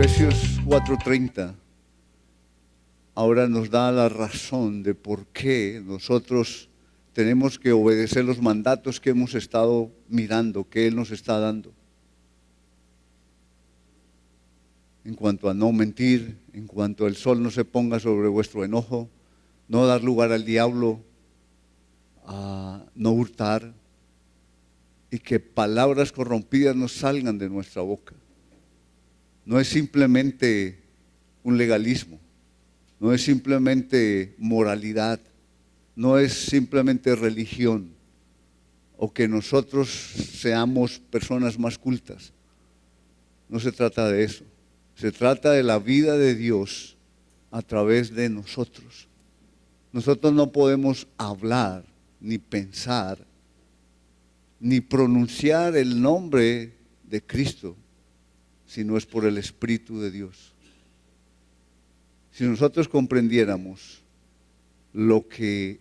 Efesios 4:30 ahora nos da la razón de por qué nosotros tenemos que obedecer los mandatos que hemos estado mirando, que Él nos está dando. En cuanto a no mentir, en cuanto el sol no se ponga sobre vuestro enojo, no dar lugar al diablo, a no hurtar, y que palabras corrompidas no salgan de nuestra boca. No es simplemente un legalismo, no es simplemente moralidad, no es simplemente religión o que nosotros seamos personas más cultas. No se trata de eso, se trata de la vida de Dios a través de nosotros. Nosotros no podemos hablar, ni pensar, ni pronunciar el nombre de Cristo si no es por el Espíritu de Dios. Si nosotros comprendiéramos lo que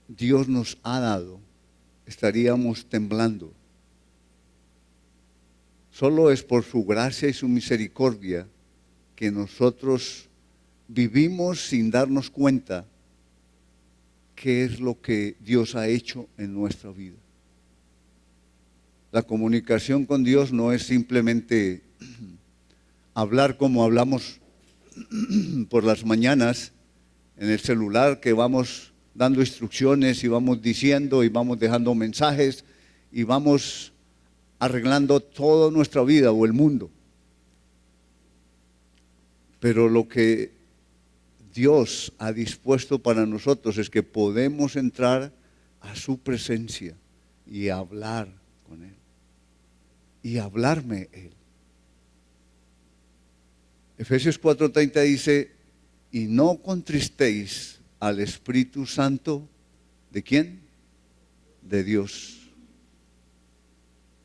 Dios nos ha dado, estaríamos temblando. Solo es por su gracia y su misericordia que nosotros vivimos sin darnos cuenta qué es lo que Dios ha hecho en nuestra vida. La comunicación con Dios no es simplemente hablar como hablamos por las mañanas en el celular, que vamos dando instrucciones y vamos diciendo y vamos dejando mensajes y vamos arreglando toda nuestra vida o el mundo. Pero lo que Dios ha dispuesto para nosotros es que podemos entrar a su presencia y hablar con Él y hablarme Él. Efesios 4:30 dice: y no contristéis al Espíritu Santo, ¿de quién? De Dios,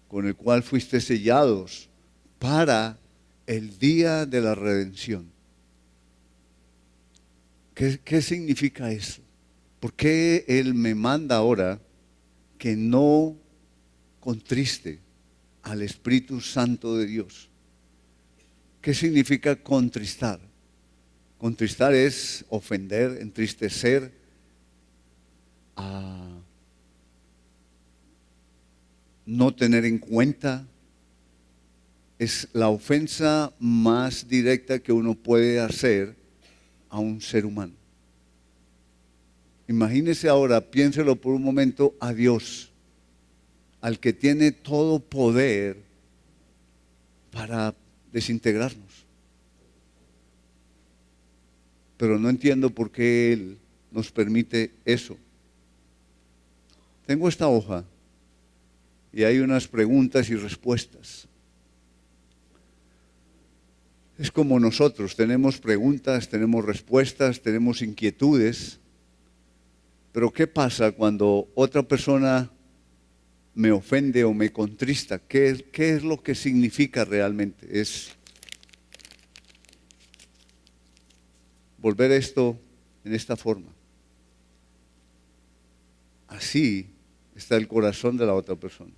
con el cual fuiste sellados para el día de la redención. ¿Qué significa eso? ¿Por qué Él me manda ahora que no contriste al Espíritu Santo de Dios? ¿Qué significa contristar? Contristar es ofender, entristecer, no tener en cuenta. Es la ofensa más directa que uno puede hacer a un ser humano. Imagínese ahora, piénselo por un momento, a Dios, al que tiene todo poder para desintegrarnos. Pero no entiendo por qué Él nos permite eso. Tengo esta hoja y hay unas preguntas y respuestas. Es como nosotros, tenemos preguntas, tenemos respuestas, tenemos inquietudes. Pero ¿qué pasa cuando otra persona me ofende o me contrista? ¿Qué es lo que significa realmente? Es volver esto en esta forma. Así está el corazón de la otra persona.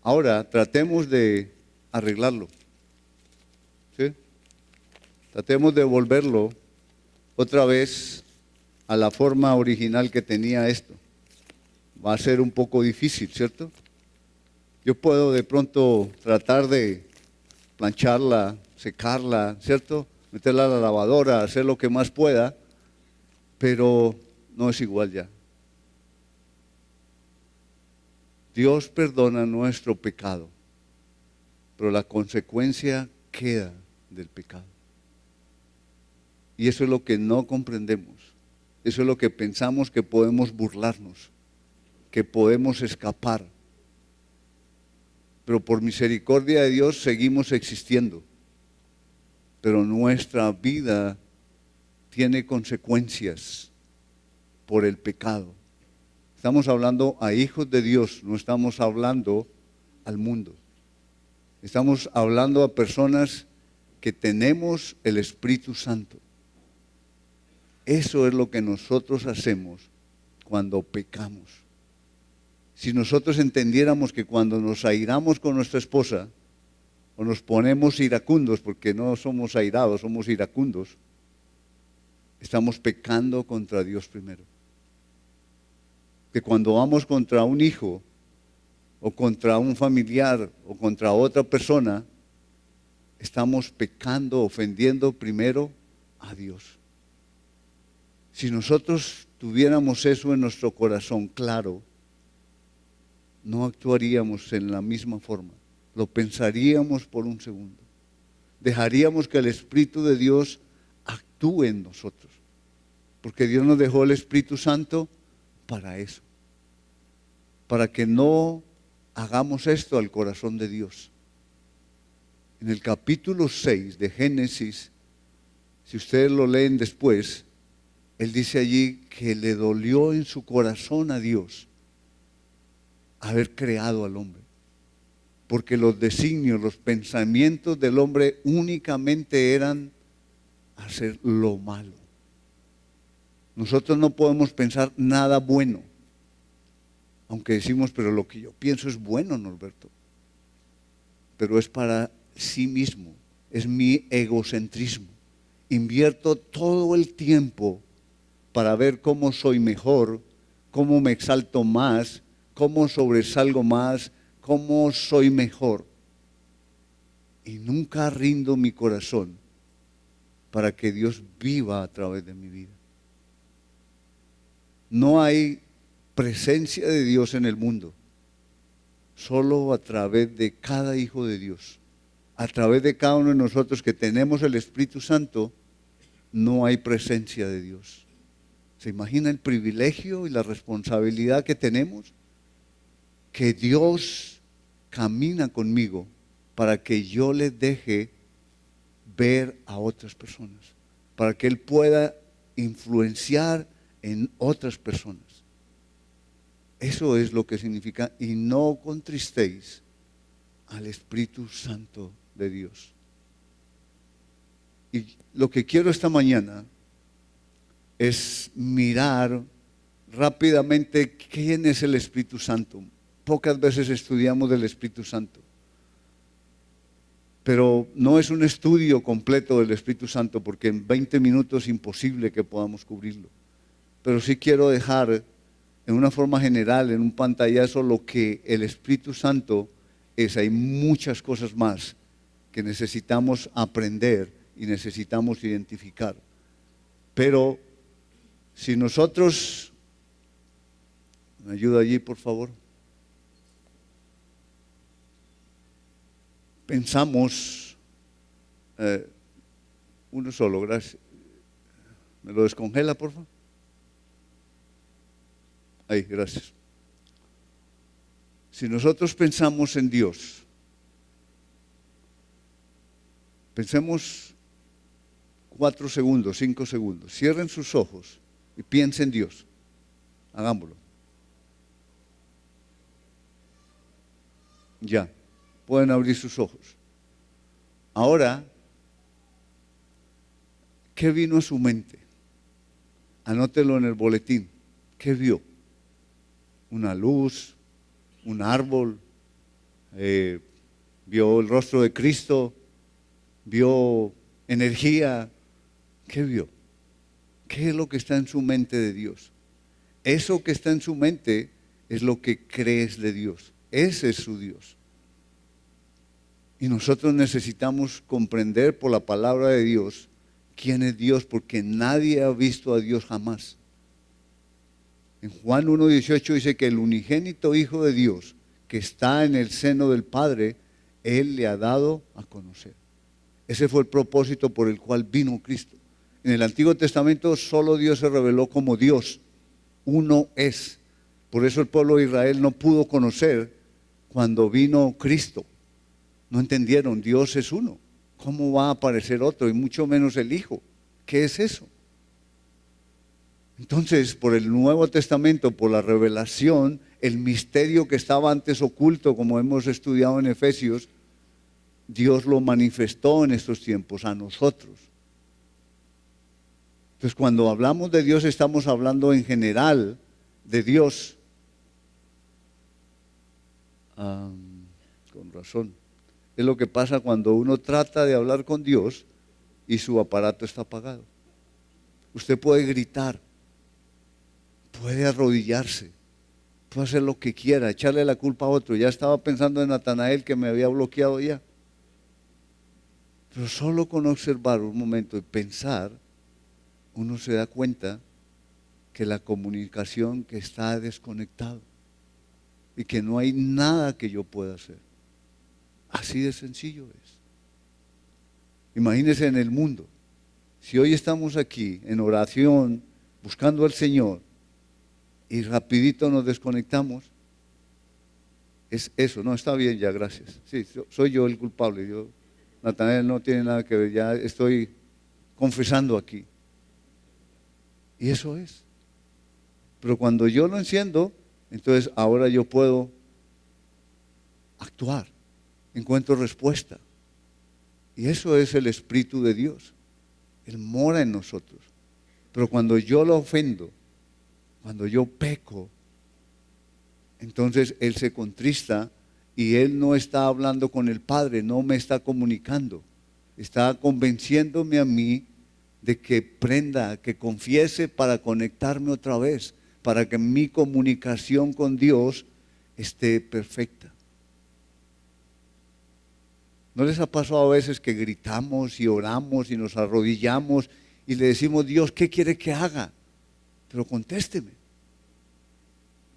Ahora tratemos de arreglarlo. ¿Sí? Tratemos de volverlo otra vez a la forma original que tenía esto. Va a ser un poco difícil, ¿cierto? Yo puedo de pronto tratar de plancharla, secarla, ¿cierto? Meterla a la lavadora, hacer lo que más pueda, pero no es igual ya. Dios perdona nuestro pecado, pero la consecuencia queda del pecado. Y eso es lo que no comprendemos. Eso es lo que pensamos que podemos burlarnos, que podemos escapar. Pero por misericordia de Dios seguimos existiendo. Pero nuestra vida tiene consecuencias por el pecado. Estamos hablando a hijos de Dios, no estamos hablando al mundo. Estamos hablando a personas que tenemos el Espíritu Santo. Eso es lo que nosotros hacemos cuando pecamos. Si nosotros entendiéramos que cuando nos airamos con nuestra esposa, o nos ponemos iracundos, porque no somos airados, somos iracundos, estamos pecando contra Dios primero. Que cuando vamos contra un hijo, o contra un familiar, o contra otra persona, estamos pecando, ofendiendo primero a Dios. Si nosotros tuviéramos eso en nuestro corazón claro, no actuaríamos en la misma forma. Lo pensaríamos por un segundo. Dejaríamos que el Espíritu de Dios actúe en nosotros. Porque Dios nos dejó el Espíritu Santo para eso. Para que no hagamos esto al corazón de Dios. En el capítulo 6 de Génesis, si ustedes lo leen después, Él dice allí que le dolió en su corazón a Dios haber creado al hombre. Porque los designios, los pensamientos del hombre únicamente eran hacer lo malo. Nosotros no podemos pensar nada bueno. Aunque decimos, pero lo que yo pienso es bueno, Norberto. Pero es para sí mismo, es mi egocentrismo. Invierto todo el tiempo para ver cómo soy mejor, cómo me exalto más, cómo sobresalgo más, cómo soy mejor. Y nunca rindo mi corazón para que Dios viva a través de mi vida. No hay presencia de Dios en el mundo, solo a través de cada hijo de Dios. A través de cada uno de nosotros que tenemos el Espíritu Santo, no hay presencia de Dios. ¿Se imagina el privilegio y la responsabilidad que tenemos? Que Dios camina conmigo para que yo le deje ver a otras personas, para que Él pueda influenciar en otras personas. Eso es lo que significa, y no contristéis al Espíritu Santo de Dios. Y lo que quiero esta mañana es mirar rápidamente quién es el Espíritu Santo. Pocas veces estudiamos del Espíritu Santo, pero no es un estudio completo del Espíritu Santo, porque en 20 minutos es imposible que podamos cubrirlo. Pero sí quiero dejar en una forma general, en un pantallazo, lo que el Espíritu Santo es. Hay muchas cosas más que necesitamos aprender y necesitamos identificar. Pero si nosotros, ¿me ayuda allí, por favor? Pensamos, uno solo, gracias. ¿Me lo descongela, por favor? Ahí, gracias. Si nosotros pensamos en Dios, pensemos 4 segundos, 5 segundos. Cierren sus ojos y piensen en Dios. Hagámoslo. Ya, pueden abrir sus ojos. Ahora, ¿qué vino a su mente? Anótelo en el boletín. ¿Qué vio? Una luz, un árbol, vio el rostro de Cristo, vio energía. ¿Qué vio? ¿Qué es lo que está en su mente de Dios? Eso que está en su mente es lo que crees de Dios. Ese es su Dios. Y nosotros necesitamos comprender por la palabra de Dios quién es Dios, porque nadie ha visto a Dios jamás. En Juan 1:18 dice que el unigénito Hijo de Dios, que está en el seno del Padre, Él le ha dado a conocer. Ese fue el propósito por el cual vino Cristo. En el Antiguo Testamento solo Dios se reveló como Dios. Uno es. Por eso el pueblo de Israel no pudo conocer cuando vino Cristo. No entendieron, Dios es uno. ¿Cómo va a aparecer otro? Y mucho menos el Hijo. ¿Qué es eso? Entonces, por el Nuevo Testamento, por la revelación, el misterio que estaba antes oculto, como hemos estudiado en Efesios, Dios lo manifestó en estos tiempos a nosotros. Entonces, cuando hablamos de Dios, estamos hablando en general de Dios. Con razón. es lo que pasa cuando uno trata de hablar con Dios y su aparato está apagado. Usted puede gritar, puede arrodillarse, puede hacer lo que quiera, echarle la culpa a otro. Ya estaba pensando en Natanael que me había bloqueado ya. Pero solo con observar un momento y pensar, uno se da cuenta que la comunicación que está desconectada y que no hay nada que yo pueda hacer. Así de sencillo es. Imagínense en el mundo. Si hoy estamos aquí en oración, buscando al Señor, y rapidito nos desconectamos, es eso. No, está bien ya, gracias. Sí, soy yo el culpable. Natanael no tiene nada que ver, ya estoy confesando aquí. Y eso es. Pero cuando yo lo enciendo, entonces ahora yo puedo actuar, encuentro respuesta. Y eso es el Espíritu de Dios. Él mora en nosotros. Pero cuando yo lo ofendo, cuando yo peco, entonces Él se contrista y Él no está hablando con el Padre, no me está comunicando. Está convenciéndome a mí de que prenda, que confiese para conectarme otra vez, para que mi comunicación con Dios esté perfecta. ¿No les ha pasado a veces que gritamos y oramos y nos arrodillamos y le decimos, Dios, ¿qué quiere que haga? Pero contésteme.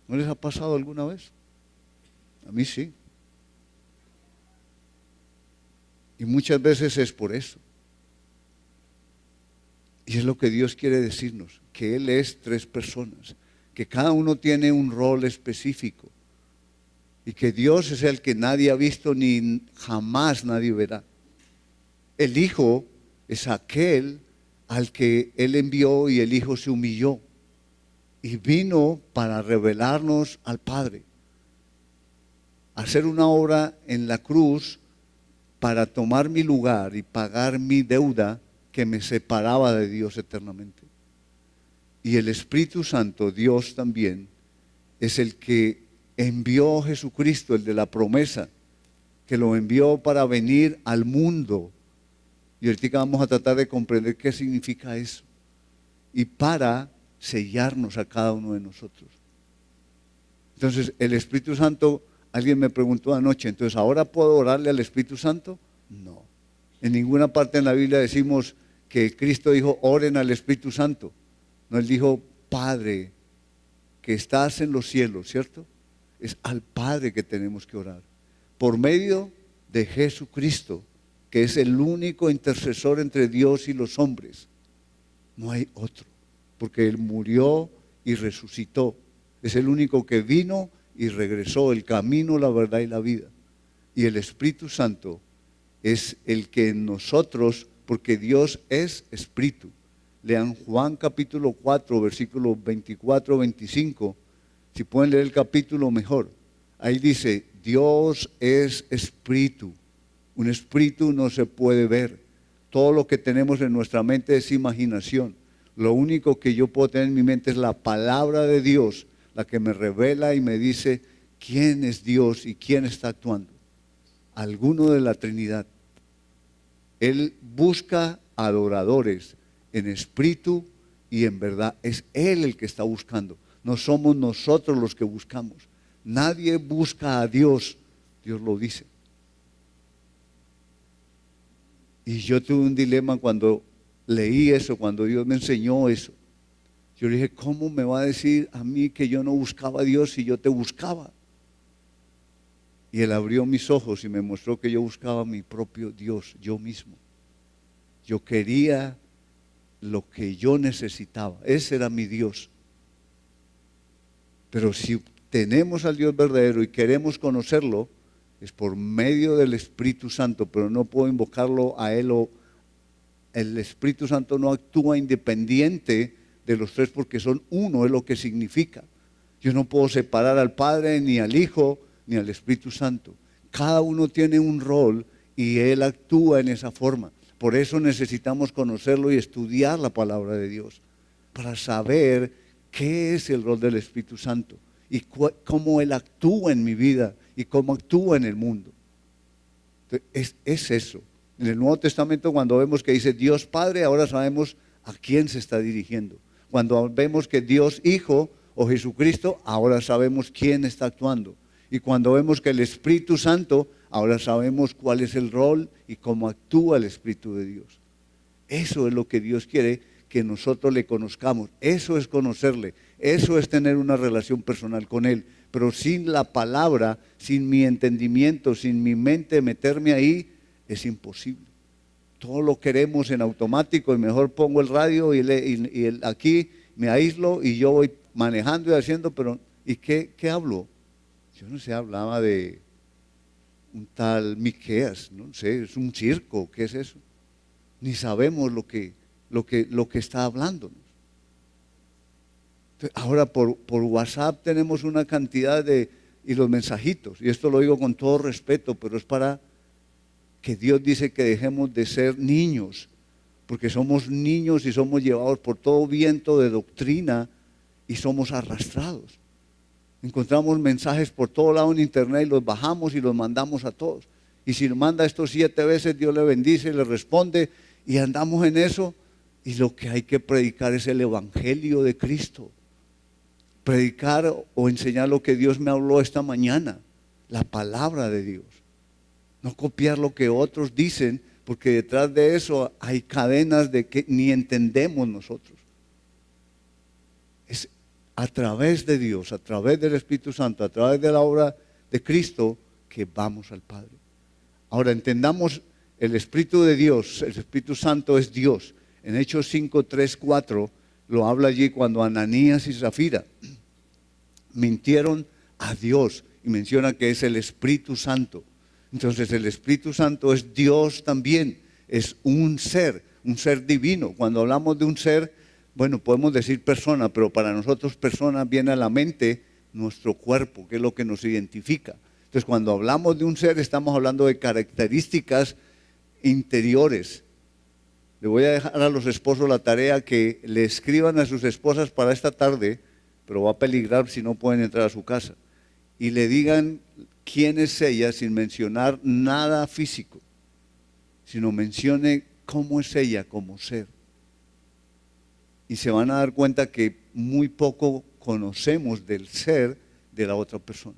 ¿No les ha pasado alguna vez? A mí sí. Y muchas veces es por eso. Y es lo que Dios quiere decirnos, que Él es tres personas, que cada uno tiene un rol específico. Y que Dios es el que nadie ha visto ni jamás nadie verá. El Hijo es aquel al que Él envió y el Hijo se humilló. Y vino para revelarnos al Padre. Hacer una obra en la cruz para tomar mi lugar y pagar mi deuda que me separaba de Dios eternamente. Y el Espíritu Santo, Dios también, es el que envió a Jesucristo, el de la promesa, que lo envió para venir al mundo. Y ahorita vamos a tratar de comprender qué significa eso. Y para sellarnos a cada uno de nosotros. Entonces, el Espíritu Santo, alguien me preguntó anoche, entonces, ¿ahora puedo orarle al Espíritu Santo? No. En ninguna parte en la Biblia decimos que Cristo dijo, oren al Espíritu Santo. No, Él dijo, Padre, que estás en los cielos, ¿cierto? Es al Padre que tenemos que orar. Por medio de Jesucristo, que es el único intercesor entre Dios y los hombres. No hay otro, porque Él murió y resucitó. Es el único que vino y regresó, el camino, la verdad y la vida. Y el Espíritu Santo es el que en nosotros, porque Dios es Espíritu. Lean Juan capítulo 4, versículos 24, 25. Si pueden leer el capítulo mejor. Ahí dice, Dios es Espíritu. Un espíritu no se puede ver. Todo lo que tenemos en nuestra mente es imaginación. Lo único que yo puedo tener en mi mente es la palabra de Dios, la que me revela y me dice quién es Dios y quién está actuando. Alguno de la Trinidad. Él busca adoradores en espíritu y en verdad. Es Él el que está buscando. No somos nosotros los que buscamos. Nadie busca a Dios. Dios lo dice. Y yo tuve un dilema cuando leí eso, cuando Dios me enseñó eso. Yo le dije, ¿cómo me va a decir a mí que yo no buscaba a Dios si yo te buscaba? Y Él abrió mis ojos y me mostró que yo buscaba a mi propio Dios, yo mismo. Yo quería lo que yo necesitaba. Ese era mi Dios. Pero si tenemos al Dios verdadero y queremos conocerlo, es por medio del Espíritu Santo, pero no puedo invocarlo a Él. El Espíritu Santo no actúa independiente de los tres porque son uno, es lo que significa. Yo no puedo separar al Padre, ni al Hijo, ni al Espíritu Santo. Cada uno tiene un rol y Él actúa en esa forma. Por eso necesitamos conocerlo y estudiar la palabra de Dios para saber qué es el rol del Espíritu Santo y cómo Él actúa en mi vida y cómo actúa en el mundo. Entonces, es eso. En el Nuevo Testamento, cuando vemos que dice Dios Padre, ahora sabemos a quién se está dirigiendo. Cuando vemos que Dios Hijo o Jesucristo, ahora sabemos quién está actuando. Y cuando vemos que el Espíritu Santo, ahora sabemos cuál es el rol y cómo actúa el Espíritu de Dios. Eso es lo que Dios quiere que nosotros le conozcamos. Eso es conocerle. Eso es tener una relación personal con Él. Pero sin la palabra, sin mi entendimiento, sin mi mente meterme ahí, es imposible. Todo lo queremos en automático y mejor pongo el radio y aquí me aíslo y yo voy manejando y haciendo, pero ¿y qué hablo? Yo no sé, hablaba de un tal Miqueas, no sé, es un circo, ¿qué es eso? Ni sabemos lo que está hablándonos. Ahora por WhatsApp tenemos una cantidad y los mensajitos, y esto lo digo con todo respeto, pero es para que Dios dice que dejemos de ser niños, porque somos niños y somos llevados por todo viento de doctrina y somos arrastrados. Encontramos mensajes por todo lado en internet y los bajamos y los mandamos a todos. Y si manda esto 7 veces, Dios le bendice y le responde y andamos en eso. Y lo que hay que predicar es el Evangelio de Cristo. Predicar o enseñar lo que Dios me habló esta mañana, la palabra de Dios. No copiar lo que otros dicen, porque detrás de eso hay cadenas de que ni entendemos nosotros. Es a través de Dios, a través del Espíritu Santo, a través de la obra de Cristo, que vamos al Padre. Ahora entendamos el Espíritu de Dios, el Espíritu Santo es Dios. En Hechos 5, 3, 4 lo habla allí cuando Ananías y Zafira mintieron a Dios y menciona que es el Espíritu Santo. Entonces el Espíritu Santo es Dios también, es un ser divino. Cuando hablamos de un ser, bueno, podemos decir persona, pero para nosotros persona viene a la mente nuestro cuerpo, que es lo que nos identifica. Entonces cuando hablamos de un ser estamos hablando de características interiores. Le voy a dejar a los esposos la tarea que le escriban a sus esposas para esta tarde, pero va a peligrar si no pueden entrar a su casa, y le digan quién es ella sin mencionar nada físico, sino mencione cómo es ella como ser. Y se van a dar cuenta que muy poco conocemos del ser de la otra persona,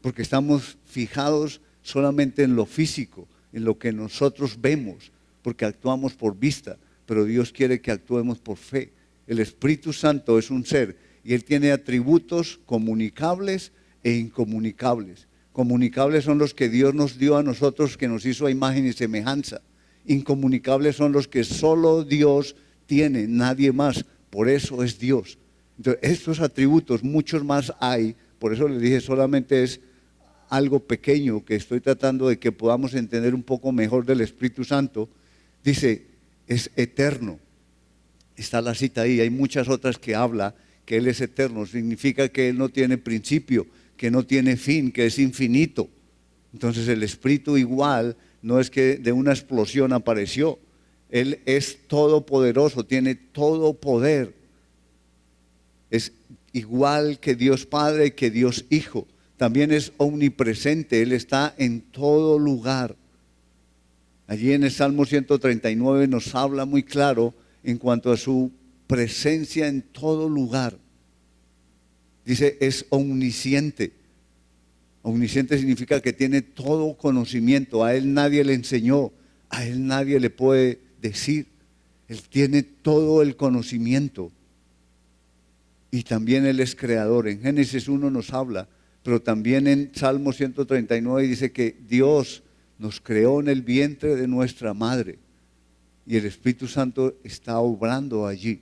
porque estamos fijados solamente en lo físico, en lo que nosotros vemos, porque actuamos por vista, pero Dios quiere que actuemos por fe. El Espíritu Santo es un ser y Él tiene atributos comunicables e incomunicables. Comunicables son los que Dios nos dio a nosotros, que nos hizo a imagen y semejanza. Incomunicables son los que solo Dios tiene, nadie más. Por eso es Dios. Entonces, estos atributos, muchos más hay. Por eso les dije, solamente es algo pequeño que estoy tratando de que podamos entender un poco mejor del Espíritu Santo. Dice, es eterno. Está la cita ahí. Hay muchas otras que habla que Él es eterno. Significa que Él no tiene principio, que no tiene fin, que es infinito. Entonces el Espíritu igual no es que de una explosión apareció. Él es todopoderoso, tiene todo poder. Es igual que Dios Padre, que Dios Hijo. También es omnipresente, Él está en todo lugar. Allí en el Salmo 139 nos habla muy claro en cuanto a su presencia en todo lugar. Dice, es omnisciente. Omnisciente significa que tiene todo conocimiento. A Él nadie le enseñó, a Él nadie le puede decir. Él tiene todo el conocimiento. Y también Él es creador. En Génesis 1 nos habla, pero también en Salmo 139 dice que Dios nos creó en el vientre de nuestra madre y el Espíritu Santo está obrando allí.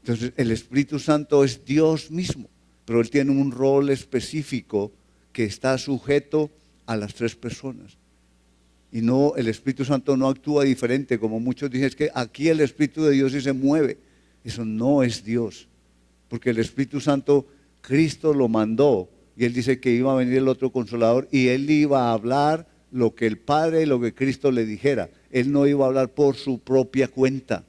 Entonces el Espíritu Santo es Dios mismo, pero Él tiene un rol específico que está sujeto a las 3 personas. Y no, el Espíritu Santo no actúa diferente, como muchos dicen, es que aquí el Espíritu de Dios sí se mueve. Eso no es Dios, porque el Espíritu Santo, Cristo lo mandó, y Él dice que iba a venir el otro Consolador, y Él iba a hablar lo que el Padre y lo que Cristo le dijera. Él no iba a hablar por su propia cuenta.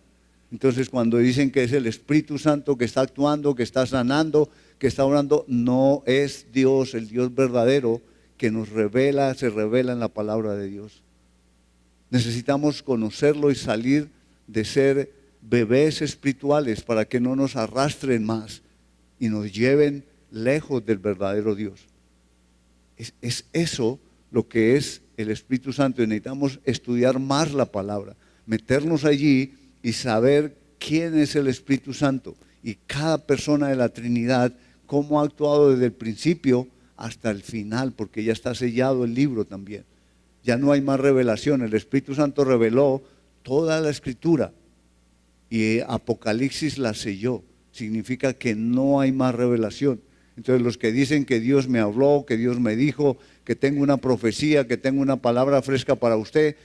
Entonces cuando dicen que es el Espíritu Santo que está actuando, que está sanando, que está orando, no es Dios, el Dios verdadero, que nos revela, se revela en la palabra de Dios. Necesitamos conocerlo y salir de ser bebés espirituales para que no nos arrastren más y nos lleven lejos del verdadero Dios. Es eso lo que es el Espíritu Santo, y necesitamos estudiar más la palabra, meternos allí y saber quién es el Espíritu Santo y cada persona de la Trinidad, cómo ha actuado desde el principio hasta el final, porque ya está sellado el libro también. Ya no hay más revelación. El Espíritu Santo reveló toda la Escritura y Apocalipsis la selló. Significa que no hay más revelación. Entonces los que dicen que Dios me habló, que Dios me dijo, que tengo una profecía, que tengo una palabra fresca para usted,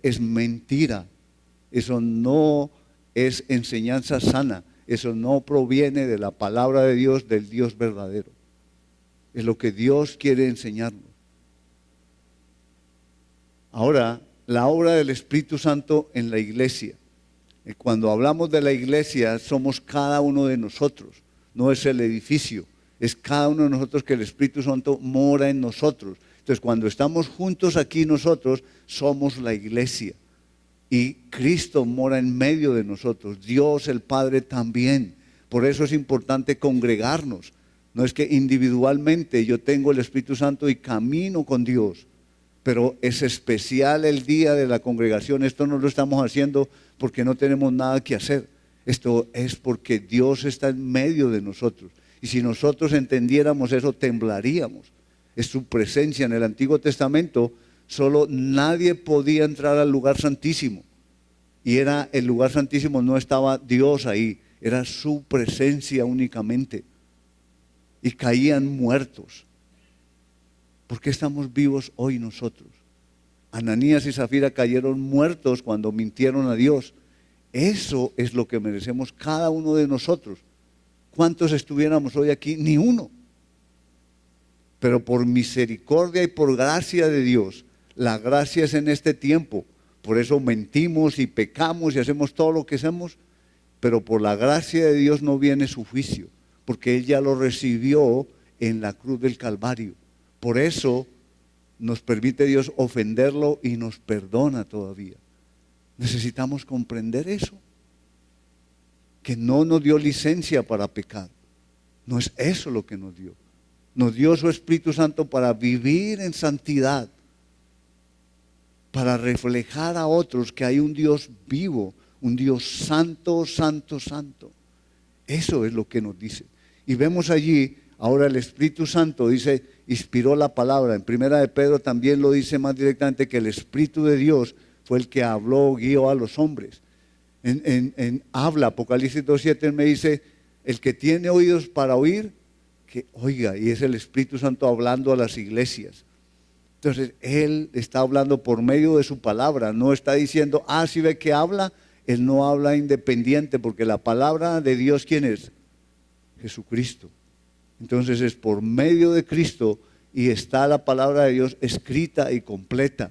es mentira. Eso no es enseñanza sana. Eso no proviene de la palabra de Dios, del Dios verdadero. Es lo que Dios quiere enseñarnos. Ahora, la obra del Espíritu Santo en la iglesia. Cuando hablamos de la iglesia, somos cada uno de nosotros. No es el edificio, es cada uno de nosotros, que el Espíritu Santo mora en nosotros. Entonces, cuando estamos juntos aquí nosotros, somos la iglesia. Y Cristo mora en medio de nosotros, Dios el Padre también. Por eso es importante congregarnos. No es que individualmente yo tengo el Espíritu Santo y camino con Dios, pero es especial el día de la congregación. Esto no lo estamos haciendo porque no tenemos nada que hacer. Esto es porque Dios está en medio de nosotros. Y si nosotros entendiéramos eso, temblaríamos. Es su presencia. En el Antiguo Testamento solo nadie podía entrar al lugar santísimo. Y era el lugar santísimo, no estaba Dios ahí, era su presencia únicamente. Y caían muertos. ¿Por qué estamos vivos hoy nosotros? Ananías y Zafira cayeron muertos cuando mintieron a Dios. Eso es lo que merecemos cada uno de nosotros. ¿Cuántos estuviéramos hoy aquí? Ni uno. Pero por misericordia y por gracia de Dios, la gracia es en este tiempo. Por eso mentimos y pecamos y hacemos todo lo que hacemos. Pero por la gracia de Dios no viene su juicio, porque Él ya lo recibió en la cruz del Calvario. Por eso nos permite Dios ofenderlo y nos perdona todavía. Necesitamos comprender eso. Que no nos dio licencia para pecar. No es eso lo que nos dio. Nos dio su Espíritu Santo para vivir en santidad. Para reflejar a otros que hay un Dios vivo, un Dios santo, santo, santo. Eso es lo que nos dice. Y vemos allí, ahora el Espíritu Santo dice, inspiró la palabra. En Primera de Pedro también lo dice más directamente, que el Espíritu de Dios fue el que habló, guió a los hombres. Habla, Apocalipsis 2:7 me dice, el que tiene oídos para oír, que oiga. Y es el Espíritu Santo hablando a las iglesias. Entonces, Él está hablando por medio de su palabra. No está diciendo, si ve que habla. Él no habla independiente, porque la palabra de Dios, ¿quién es? Jesucristo. Entonces es por medio de Cristo y está la palabra de Dios escrita y completa.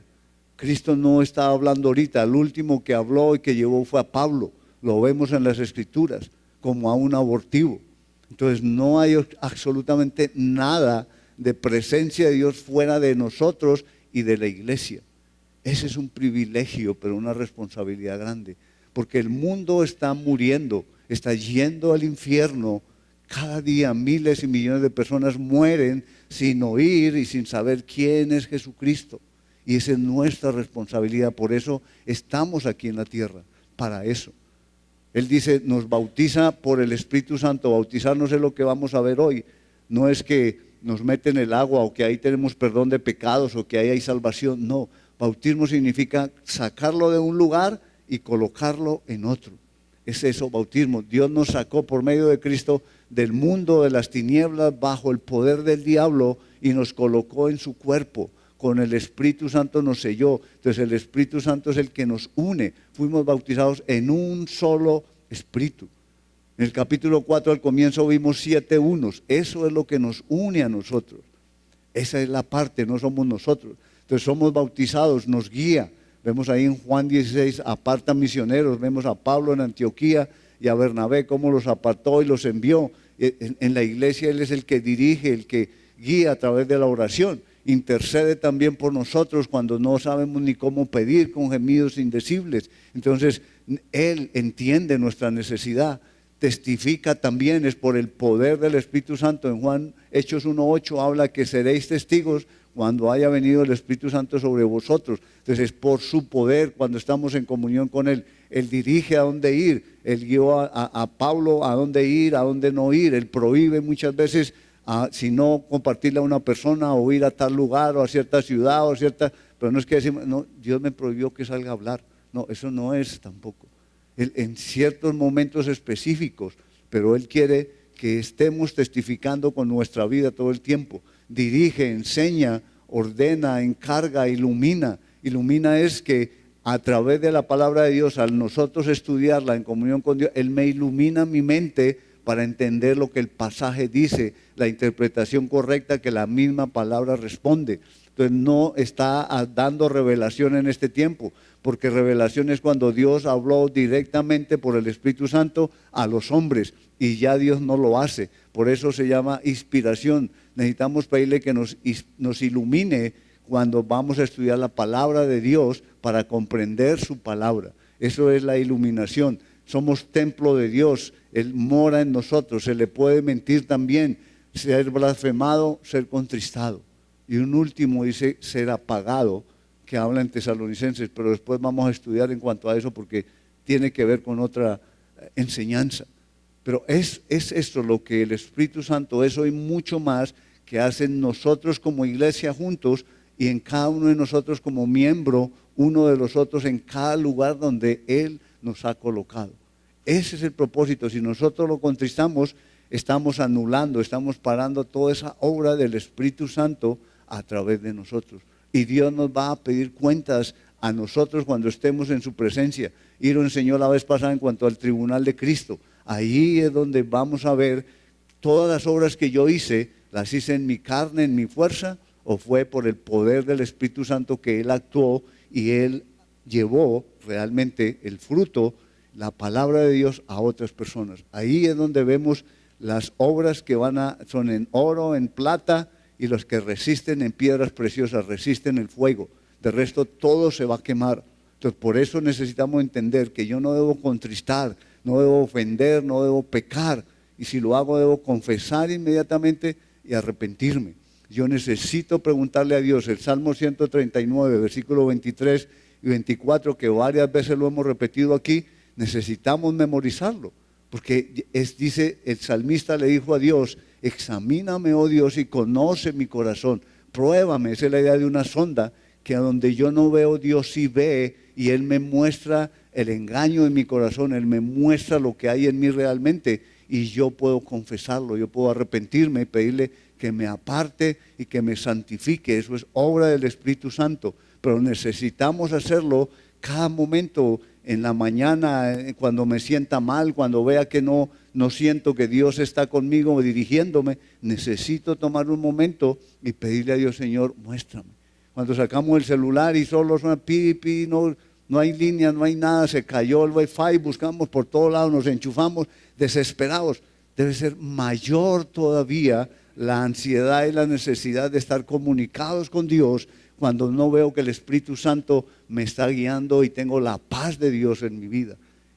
Cristo no está hablando ahorita. El último que habló y que llevó fue a Pablo. Lo vemos en las Escrituras como a un abortivo. Entonces no hay absolutamente nada de presencia de Dios fuera de nosotros y de la iglesia. Ese es un privilegio, pero una responsabilidad grande. Porque el mundo está muriendo, está yendo al infierno. Cada día miles y millones de personas mueren sin oír y sin saber quién es Jesucristo. Y esa es nuestra responsabilidad. Por eso estamos aquí en la tierra, para eso. Él dice, nos bautiza por el Espíritu Santo. Bautizarnos es lo que vamos a ver hoy. No es que nos meten el agua o que ahí tenemos perdón de pecados o que ahí hay salvación. No, bautismo significa sacarlo de un lugar y colocarlo en otro. Es eso, bautismo. Dios nos sacó por medio de Cristo del mundo de las tinieblas bajo el poder del diablo y nos colocó en su cuerpo. Con el Espíritu Santo nos selló. Entonces el Espíritu Santo es el que nos une. Fuimos bautizados en un solo Espíritu. En el capítulo 4 al comienzo vimos 7 unos. Eso es lo que nos une a nosotros. Esa es la parte, no somos nosotros. Entonces somos bautizados, nos guía. Vemos ahí en Juan 16, aparta misioneros. Vemos a Pablo en Antioquía y a Bernabé, cómo los apartó y los envió. En la iglesia Él es el que dirige, el que guía a través de la oración. intercede también por nosotros cuando no sabemos ni cómo pedir, con gemidos indecibles. Entonces, Él entiende nuestra necesidad. Testifica también, es por el poder del Espíritu Santo. En Juan Hechos 1:8 habla que seréis testigos cuando haya venido el Espíritu Santo sobre vosotros. Entonces es por su poder cuando estamos en comunión con Él. Él dirige a dónde ir, Él guió a Pablo a dónde ir, a dónde no ir. Él prohíbe muchas veces, si no compartirle a una persona o ir a tal lugar o a cierta ciudad o a cierta... Pero no es que decimos, no, Dios me prohibió que salga a hablar. No, eso no es tampoco. Él, en ciertos momentos específicos, pero Él quiere que estemos testificando con nuestra vida todo el tiempo. Dirige, enseña, ordena, encarga, ilumina. Ilumina es que a través de la palabra de Dios, al nosotros estudiarla en comunión con Dios, Él me ilumina mi mente para entender lo que el pasaje dice, la interpretación correcta que la misma palabra responde. Entonces no está dando revelación en este tiempo, porque revelación es cuando Dios habló directamente por el Espíritu Santo a los hombres y ya Dios no lo hace. Por eso se llama inspiración. Necesitamos pedirle que nos ilumine cuando vamos a estudiar la palabra de Dios para comprender su palabra. Eso es la iluminación. Somos templo de Dios, Él mora en nosotros. Se le puede mentir también, ser blasfemado, ser contristado. Y un último dice ser apagado, que habla en Tesalonicenses, pero después vamos a estudiar en cuanto a eso porque tiene que ver con otra enseñanza. Pero es esto lo que el Espíritu Santo es hoy mucho más que hacen nosotros como iglesia juntos y en cada uno de nosotros como miembro, uno de los otros en cada lugar donde Él nos ha colocado. Ese es el propósito. Si nosotros lo contristamos, estamos anulando, estamos parando toda esa obra del Espíritu Santo a través de nosotros. Y Dios nos va a pedir cuentas a nosotros cuando estemos en su presencia. Y lo enseñó la vez pasada en cuanto al tribunal de Cristo. Ahí es donde vamos a ver todas las obras que yo hice, las hice en mi carne, en mi fuerza, o fue por el poder del Espíritu Santo que Él actuó y Él llevó realmente el fruto, la palabra de Dios a otras personas. Ahí es donde vemos las obras que son en oro, en plata, y los que resisten en piedras preciosas, resisten el fuego. De resto todo se va a quemar. Entonces por eso necesitamos entender que yo no debo contristar, no debo ofender, no debo pecar. Y si lo hago debo confesar inmediatamente y arrepentirme. Yo necesito preguntarle a Dios. El Salmo 139, versículo 23 y 24, que varias veces lo hemos repetido aquí, necesitamos memorizarlo. Porque dice, el salmista le dijo a Dios, examíname, oh Dios, y conoce mi corazón. Pruébame, esa es la idea de una sonda, que a donde yo no veo, Dios sí ve, y Él me muestra el engaño en mi corazón, Él me muestra lo que hay en mí realmente, y yo puedo confesarlo, yo puedo arrepentirme y pedirle que me aparte y que me santifique. Eso es obra del Espíritu Santo, pero necesitamos hacerlo cada momento. En la mañana, cuando me sienta mal, cuando vea que no siento que Dios está conmigo dirigiéndome, necesito tomar un momento y pedirle a Dios, Señor, muéstrame. Cuando sacamos el celular y solo suena pi, no hay línea, no hay nada, se cayó el wifi, buscamos por todos lados, nos enchufamos desesperados. Debe ser mayor todavía la ansiedad y la necesidad de estar comunicados con Dios cuando no veo que el Espíritu Santo me está guiando y tengo la paz de Dios en mi vida.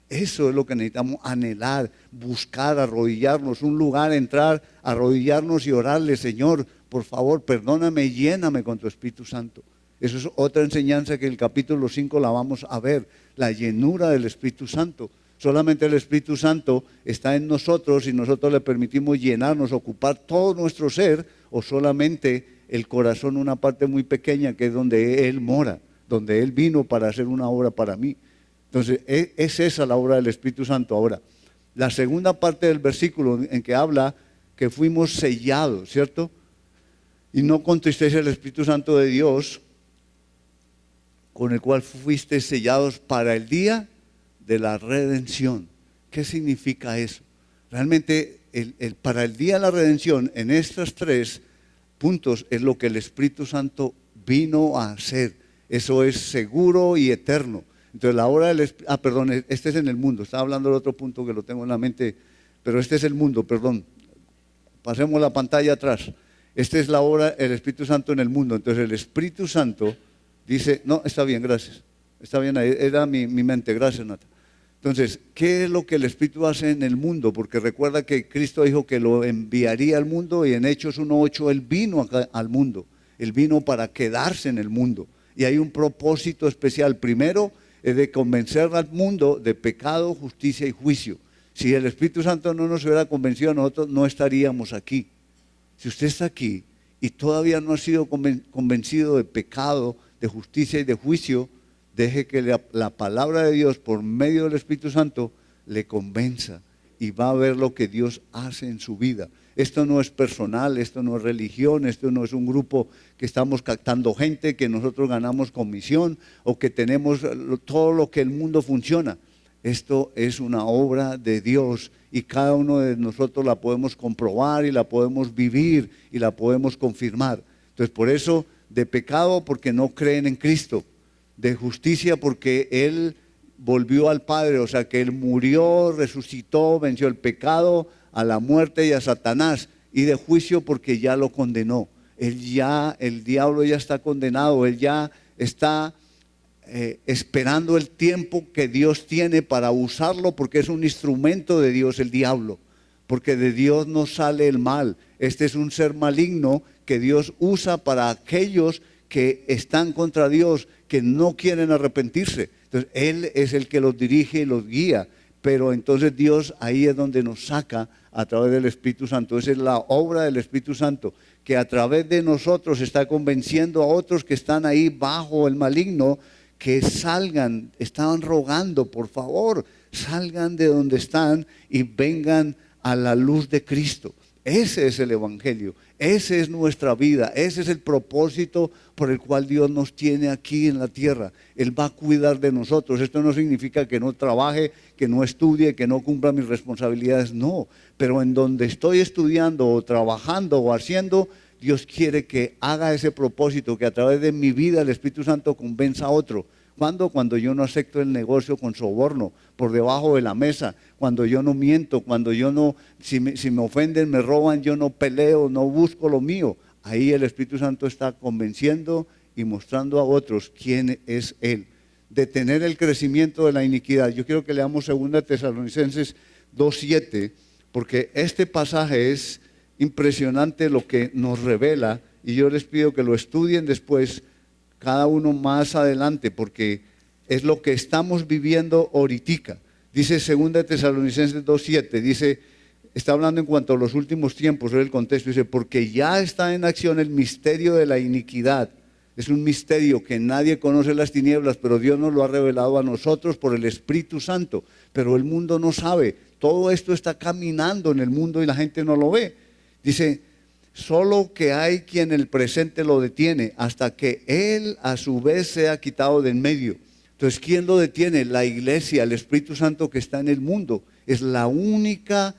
Eso es lo que necesitamos anhelar, buscar, arrodillarnos, un lugar, entrar, arrodillarnos y orarle, Señor, por favor, perdóname y lléname con tu Espíritu Santo. Eso es otra enseñanza que en el capítulo 5 la vamos a ver, la llenura del Espíritu Santo. Solamente el Espíritu Santo está en nosotros y nosotros le permitimos llenarnos, ocupar todo nuestro ser, o solamente el corazón, una parte muy pequeña que es donde Él mora, donde Él vino para hacer una obra para mí. Entonces es esa la obra del Espíritu Santo. Ahora, la segunda parte del versículo en que habla que fuimos sellados, ¿cierto? Y no contristéis el Espíritu Santo de Dios, con el cual fuiste sellados para el día de la redención. ¿Qué significa eso? Realmente para el día de la redención, en estos tres puntos, es lo que el Espíritu Santo vino a hacer. Eso es seguro y eterno. Entonces la hora del este es en el mundo. Estaba hablando del otro punto que lo tengo en la mente, pero este es el mundo, perdón. Pasemos la pantalla atrás. Esta es la obra del Espíritu Santo en el mundo. Entonces el Espíritu Santo dice, no, está bien, gracias. Está bien, ahí era mi mente, gracias, Nata. Entonces, ¿qué es lo que el Espíritu hace en el mundo? Porque recuerda que Cristo dijo que lo enviaría al mundo y en Hechos 1:8 Él vino acá al mundo. Él vino para quedarse en el mundo. Y hay un propósito especial. Primero, es de convencer al mundo de pecado, justicia y juicio. Si el Espíritu Santo no nos hubiera convencido, nosotros no estaríamos aquí. Si usted está aquí y todavía no ha sido convencido de pecado, de justicia y de juicio, deje que la palabra de Dios por medio del Espíritu Santo le convenza y va a ver lo que Dios hace en su vida. Esto no es personal, esto no es religión, esto no es un grupo que estamos captando gente, que nosotros ganamos comisión o que tenemos todo lo que el mundo funciona. Esto es una obra de Dios y cada uno de nosotros la podemos comprobar y la podemos vivir y la podemos confirmar. Entonces, por eso, de pecado porque no creen en Cristo, de justicia porque Él volvió al Padre, o sea que Él murió, resucitó, venció el pecado, a la muerte y a Satanás, y de juicio porque ya lo condenó. El diablo ya está condenado, él ya está esperando el tiempo que Dios tiene para usarlo, porque es un instrumento de Dios el diablo, porque de Dios no sale el mal. Este es un ser maligno que Dios usa para aquellos que están contra Dios, que no quieren arrepentirse. Entonces Él es el que los dirige y los guía, pero entonces Dios ahí es donde nos saca a través del Espíritu Santo. Esa es la obra del Espíritu Santo, que a través de nosotros está convenciendo a otros que están ahí bajo el maligno, que salgan. Estaban rogando, por favor, salgan de donde están y vengan a la luz de Cristo. Ese es el Evangelio, esa es nuestra vida, ese es el propósito por el cual Dios nos tiene aquí en la tierra. Él va a cuidar de nosotros. Esto no significa que no trabaje, que no estudie, que no cumpla mis responsabilidades, no. Pero en donde estoy estudiando o trabajando o haciendo, Dios quiere que haga ese propósito, que a través de mi vida el Espíritu Santo convenza a otro. ¿Cuándo? Cuando yo no acepto el negocio con soborno, por debajo de la mesa, cuando yo no miento, cuando yo no, si me ofenden, me roban, yo no peleo, no busco lo mío. Ahí el Espíritu Santo está convenciendo y mostrando a otros quién es Él. Detener el crecimiento de la iniquidad. Yo quiero que leamos 2 Tesalonicenses 2:7, porque este pasaje es impresionante lo que nos revela, y yo les pido que lo estudien después, cada uno más adelante, porque es lo que estamos viviendo ahorita. Dice 2 Tesalonicenses 2:7, dice, está hablando en cuanto a los últimos tiempos, es el contexto, dice, porque ya está en acción el misterio de la iniquidad. Es un misterio que nadie conoce las tinieblas, pero Dios nos lo ha revelado a nosotros por el Espíritu Santo, pero el mundo no sabe. Todo esto está caminando en el mundo y la gente no lo ve. Dice, solo que hay quien el presente lo detiene hasta que Él a su vez sea quitado de en medio. Entonces, ¿quién lo detiene? La iglesia, el Espíritu Santo que está en el mundo. Es la única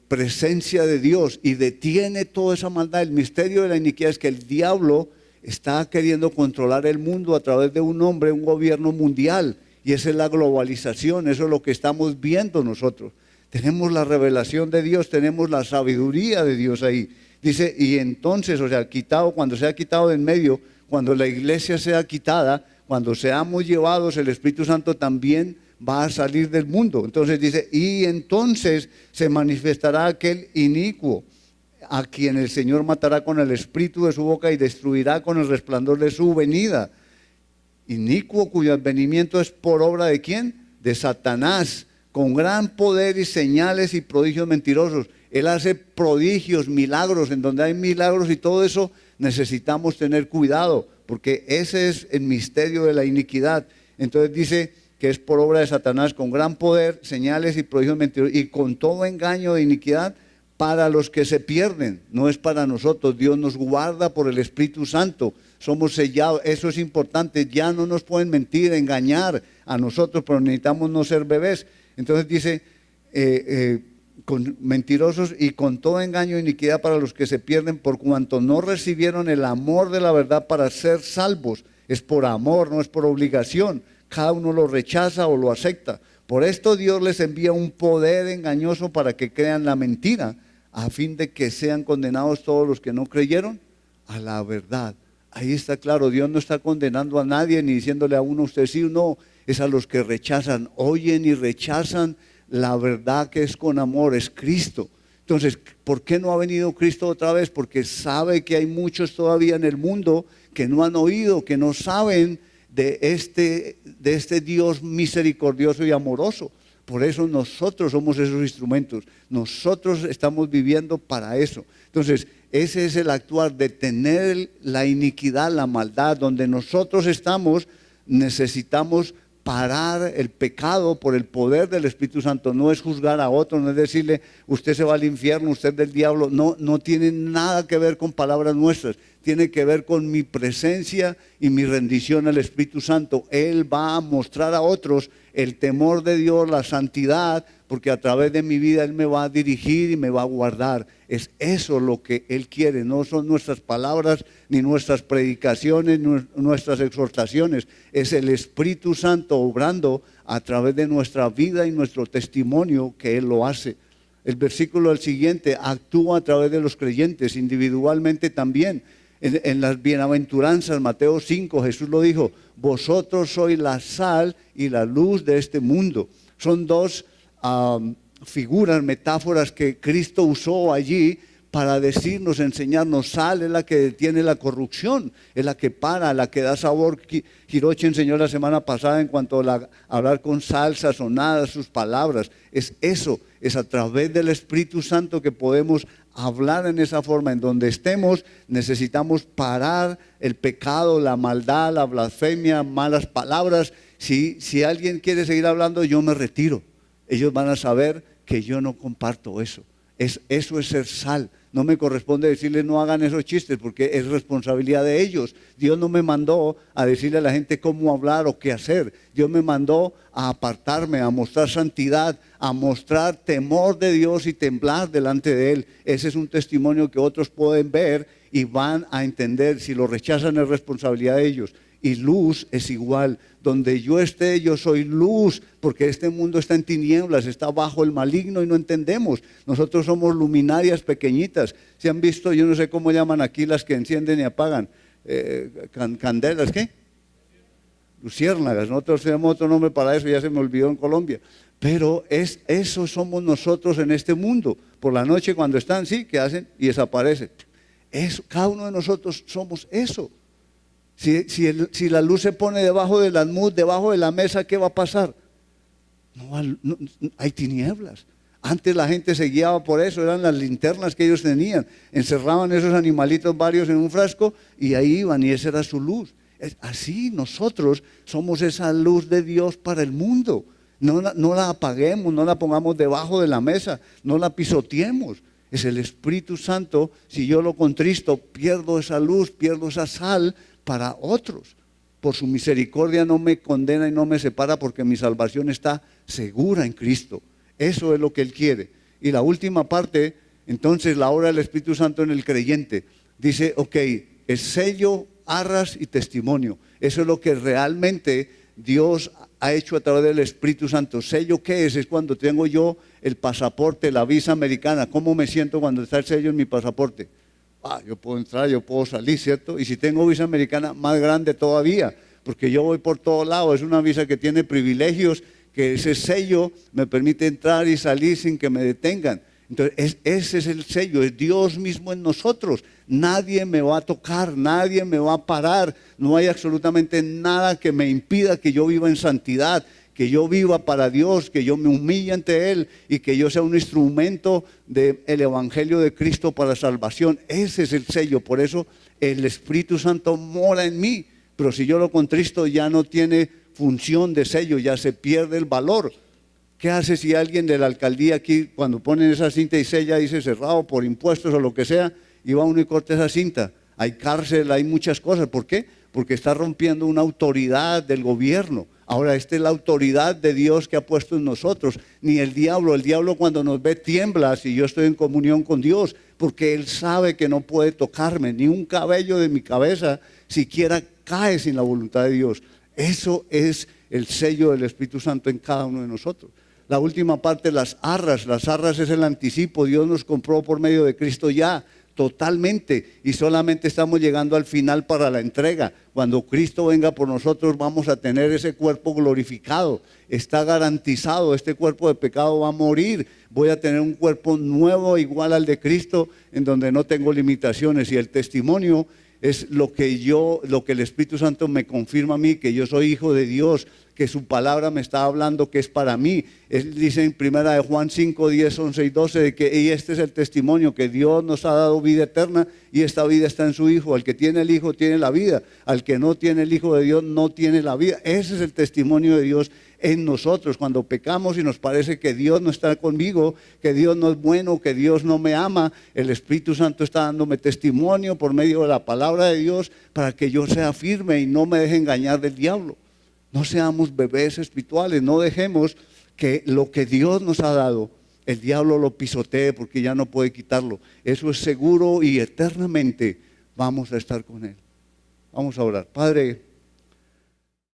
presencia de Dios y detiene toda esa maldad. El misterio de la iniquidad es que el diablo está queriendo controlar el mundo a través de un hombre, un gobierno mundial. Y esa es la globalización, eso es lo que estamos viendo nosotros. Tenemos la revelación de Dios, tenemos la sabiduría de Dios ahí. Dice, y entonces, o sea, cuando sea quitado de en medio, cuando la iglesia sea quitada, cuando seamos llevados, el Espíritu Santo también va a salir del mundo. Entonces dice, y entonces se manifestará aquel inicuo, a quien el Señor matará con el espíritu de su boca y destruirá con el resplandor de su venida. Inicuo cuyo advenimiento es por obra ¿de quién? De Satanás, con gran poder y señales y prodigios mentirosos. Él hace prodigios, milagros, en donde hay milagros y todo eso necesitamos tener cuidado, porque ese es el misterio de la iniquidad. Entonces dice que es por obra de Satanás, con gran poder, señales y prodigios mentirosos, y con todo engaño de iniquidad para los que se pierden. No es para nosotros, Dios nos guarda por el Espíritu Santo, somos sellados, eso es importante, ya no nos pueden mentir, engañar a nosotros, pero necesitamos no ser bebés. Entonces dice, con mentirosos y con todo engaño e iniquidad para los que se pierden, por cuanto no recibieron el amor de la verdad para ser salvos. Es por amor, no es por obligación. Cada uno lo rechaza o lo acepta. Por esto Dios les envía un poder engañoso para que crean la mentira, a fin de que sean condenados todos los que no creyeron a la verdad. Ahí está claro, Dios no está condenando a nadie ni diciéndole a uno usted sí o no, es a los que rechazan, oyen y rechazan la verdad que es con amor, es Cristo. Entonces, ¿por qué no ha venido Cristo otra vez? Porque sabe que hay muchos todavía en el mundo que no han oído, que no saben de este Dios misericordioso y amoroso. Por eso nosotros somos esos instrumentos. Nosotros estamos viviendo para eso. Entonces, ese es el actuar, detener la iniquidad, la maldad. Donde nosotros estamos, necesitamos parar el pecado por el poder del Espíritu Santo. No es juzgar a otro, no es decirle usted se va al infierno, usted es del diablo. No tiene nada que ver con palabras nuestras. Tiene que ver con mi presencia y mi rendición al Espíritu Santo. Él va a mostrar a otros el temor de Dios, la santidad, porque a través de mi vida Él me va a dirigir y me va a guardar. Es eso lo que Él quiere, no son nuestras palabras, ni nuestras predicaciones, ni nuestras exhortaciones. Es el Espíritu Santo obrando a través de nuestra vida y nuestro testimonio que Él lo hace. El versículo al siguiente, actúa a través de los creyentes, individualmente también. En las bienaventuranzas, Mateo 5, Jesús lo dijo, vosotros sois la sal y la luz de este mundo. Son dos figuras, metáforas que Cristo usó allí para decirnos, enseñarnos. Sal es la que detiene la corrupción, es la que para, la que da sabor. Hirochi enseñó la semana pasada en cuanto a hablar con sal sazonada, sus palabras. Es eso, es a través del Espíritu Santo que podemos hablar en esa forma. En donde estemos necesitamos parar el pecado, la maldad, la blasfemia, malas palabras. Si alguien quiere seguir hablando, yo me retiro. Ellos van a saber que yo no comparto eso. Eso es ser sal. No me corresponde decirles no hagan esos chistes porque es responsabilidad de ellos. Dios no me mandó a decirle a la gente cómo hablar o qué hacer. Dios me mandó a apartarme, a mostrar santidad, a mostrar temor de Dios y temblar delante de Él. Ese es un testimonio que otros pueden ver y van a entender. Si lo rechazan es responsabilidad de ellos. Y luz es igual. Donde yo esté, yo soy luz, porque este mundo está en tinieblas, está bajo el maligno y no entendemos. Nosotros somos luminarias pequeñitas. ¿Se han visto? Yo no sé cómo llaman aquí las que encienden y apagan. Candelas, ¿qué? Luciérnagas. Nosotros tenemos otro nombre para eso, ya se me olvidó en Colombia. Pero eso somos nosotros en este mundo. Por la noche cuando están, sí, ¿qué hacen? Y desaparecen. Cada uno de nosotros somos eso. Si la luz se pone debajo del almud, debajo de la mesa, ¿qué va a pasar? No, hay tinieblas. Antes la gente se guiaba por eso, eran las linternas que ellos tenían. Encerraban esos animalitos varios en un frasco y ahí iban y esa era su luz. Así nosotros somos esa luz de Dios para el mundo. No la apaguemos, no la pongamos debajo de la mesa, no la pisoteemos. Es el Espíritu Santo. Si yo lo contristo, pierdo esa luz, pierdo esa sal para otros. Por su misericordia no me condena y no me separa porque mi salvación está segura en Cristo. Eso es lo que Él quiere. Y la última parte, entonces la obra del Espíritu Santo en el creyente. Dice, ok, es sello, arras y testimonio. Eso es lo que realmente Dios ha hecho a través del Espíritu Santo. ¿Sello qué es? Es cuando tengo yo el pasaporte, la visa americana. ¿Cómo me siento cuando está el sello en mi pasaporte? Yo puedo entrar, yo puedo salir, ¿cierto? Y si tengo visa americana, más grande todavía, porque yo voy por todos lados. Es una visa que tiene privilegios, que ese sello me permite entrar y salir sin que me detengan. Entonces, ese es el sello, es Dios mismo en nosotros. Nadie me va a tocar, nadie me va a parar. No hay absolutamente nada que me impida que yo viva en santidad, que yo viva para Dios, que yo me humille ante Él y que yo sea un instrumento del Evangelio de Cristo para salvación. Ese es el sello. Por eso el Espíritu Santo mora en mí. Pero si yo lo contristo, ya no tiene función de sello, ya se pierde el valor. ¿Qué hace si alguien de la alcaldía aquí, cuando ponen esa cinta y sella, dice cerrado por impuestos o lo que sea, y va uno y corta esa cinta? Hay cárcel, hay muchas cosas. ¿Por qué? Porque está rompiendo una autoridad del gobierno. Ahora, esta es la autoridad de Dios que ha puesto en nosotros. Ni el diablo cuando nos ve tiembla si yo estoy en comunión con Dios, porque Él sabe que no puede tocarme, ni un cabello de mi cabeza siquiera cae sin la voluntad de Dios. Eso es el sello del Espíritu Santo en cada uno de nosotros. La última parte, las arras es el anticipo. Dios nos compró por medio de Cristo ya, totalmente, y solamente estamos llegando al final para la entrega. Cuando Cristo venga por nosotros vamos a tener ese cuerpo glorificado, está garantizado. Este cuerpo de pecado va a morir, voy a tener un cuerpo nuevo igual al de Cristo, en donde no tengo limitaciones. Y el testimonio es lo que el Espíritu Santo me confirma a mí, que yo soy hijo de Dios, que su palabra me está hablando, que es para mí. Él dice en 1 Juan 5, 10, 11 y 12, de que y este es el testimonio, que Dios nos ha dado vida eterna y esta vida está en su Hijo. Al que tiene el Hijo tiene la vida, al que no tiene el Hijo de Dios no tiene la vida. Ese es el testimonio de Dios en nosotros. Cuando pecamos y nos parece que Dios no está conmigo, que Dios no es bueno, que Dios no me ama, el Espíritu Santo está dándome testimonio por medio de la palabra de Dios para que yo sea firme y no me deje engañar del diablo. No seamos bebés espirituales, no dejemos que lo que Dios nos ha dado, el diablo lo pisotee, porque ya no puede quitarlo. Eso es seguro y eternamente vamos a estar con Él. Vamos a orar. Padre,